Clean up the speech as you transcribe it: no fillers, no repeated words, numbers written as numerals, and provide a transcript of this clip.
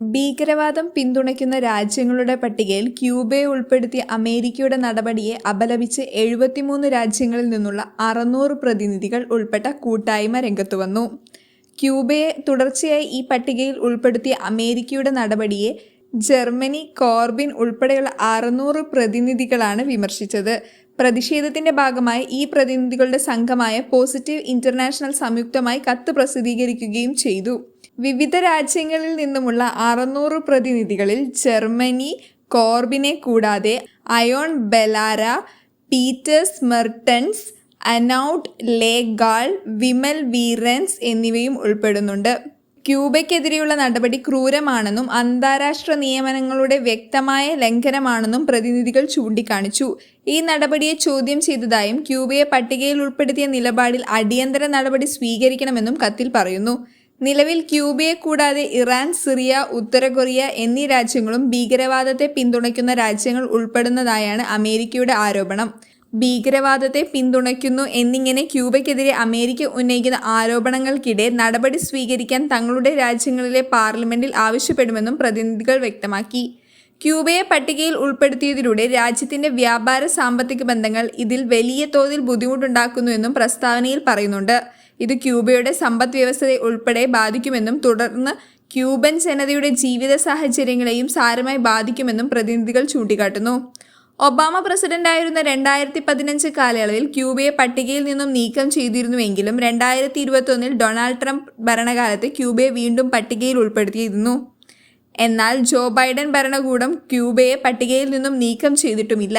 ഭീകരവാദം പിന്തുണയ്ക്കുന്ന രാജ്യങ്ങളുടെ പട്ടികയിൽ ക്യൂബയെ ഉൾപ്പെടുത്തിയ അമേരിക്കയുടെ നടപടിയെ അപലപിച്ച് 73 രാജ്യങ്ങളിൽ നിന്നുള്ള 600 പ്രതിനിധികൾ ഉൾപ്പെട്ട കൂട്ടായ്മ രംഗത്തുവന്നു. ക്യൂബയെ തുടർച്ചയായി ഈ പട്ടികയിൽ ഉൾപ്പെടുത്തിയ അമേരിക്കയുടെ നടപടിയെ ജർമ്മനി, കോർബിൻ ഉൾപ്പെടെയുള്ള 600 പ്രതിനിധികളാണ് വിമർശിച്ചത്. പ്രതിഷേധത്തിന്റെ ഭാഗമായി ഈ പ്രതിനിധികളുടെ സംഘമായ പോസിറ്റീവ് ഇന്റർനാഷണൽ സംയുക്തമായി കത്ത് പ്രസിദ്ധീകരിക്കുകയും ചെയ്തു. വിവിധ രാജ്യങ്ങളിൽ നിന്നുമുള്ള 600 പ്രതിനിധികളിൽ ജർമ്മനി, കോർബിനെ കൂടാതെ അയോൺ ബെലാര, പീറ്റേഴ്സ് മെർട്ടൻസ്, അനൌട്ട് ലേഗാൾ, വിമൽ വീറൻസ് എന്നിവയും ഉൾപ്പെടുന്നുണ്ട്. ക്യൂബയ്ക്കെതിരെയുള്ള നടപടി ക്രൂരമാണെന്നും അന്താരാഷ്ട്ര നിയമങ്ങളുടെ വ്യക്തമായ ലംഘനമാണെന്നും പ്രതിനിധികൾ ചൂണ്ടിക്കാണിച്ചു. ഈ നടപടിയെ ചോദ്യം ചെയ്തതായും ക്യൂബയെ പട്ടികയിൽ ഉൾപ്പെടുത്തിയ നിലപാടിൽ അടിയന്തര നടപടി സ്വീകരിക്കണമെന്നും കത്തിൽ പറയുന്നു. നിലവിൽ ക്യൂബയെ കൂടാതെ ഇറാൻ, സിറിയ, ഉത്തര കൊറിയ എന്നീ രാജ്യങ്ങളും ഭീകരവാദത്തെ പിന്തുണയ്ക്കുന്ന രാജ്യങ്ങൾ ഉൾപ്പെടുന്നതായാണ് അമേരിക്കയുടെ ആരോപണം. ഭീകരവാദത്തെ പിന്തുണയ്ക്കുന്നു എന്നിങ്ങനെ ക്യൂബയ്ക്കെതിരെ അമേരിക്ക ഉന്നയിക്കുന്ന ആരോപണങ്ങൾക്കിടെ നടപടി സ്വീകരിക്കാൻ തങ്ങളുടെ രാജ്യങ്ങളിലെ പാർലമെന്റിൽ ആവശ്യപ്പെടുമെന്നും പ്രതിനിധികൾ വ്യക്തമാക്കി. ക്യൂബയെ പട്ടികയിൽ ഉൾപ്പെടുത്തിയതിലൂടെ രാജ്യത്തിന്റെ വ്യാപാര സാമ്പത്തിക ബന്ധങ്ങൾ ഇതിൽ വലിയ തോതിൽ ബുദ്ധിമുട്ടുണ്ടാക്കുന്നുവെന്നും പ്രസ്താവനയിൽ പറയുന്നുണ്ട്. ഇത് ക്യൂബയുടെ സമ്പദ് വ്യവസ്ഥയെ ഉൾപ്പെടെ ബാധിക്കുമെന്നും തുടർന്ന് ക്യൂബൻ ജനതയുടെ ജീവിത സാഹചര്യങ്ങളെയും സാരമായി ബാധിക്കുമെന്നും പ്രതിനിധികൾ ചൂണ്ടിക്കാട്ടുന്നു. ഒബാമ പ്രസിഡന്റായിരുന്ന 2015 കാലയളവിൽ ക്യൂബയെ പട്ടികയിൽ നിന്നും നീക്കം ചെയ്തിരുന്നുവെങ്കിലും 2021 ഡൊണാൾഡ് ട്രംപ് ഭരണകാലത്ത് ക്യൂബയെ വീണ്ടും പട്ടികയിൽ ഉൾപ്പെടുത്തിയിരുന്നു. എന്നാൽ ജോ ബൈഡൻ ഭരണകൂടം ക്യൂബയെ പട്ടികയിൽ നിന്നും നീക്കം ചെയ്തിട്ടുമില്ല.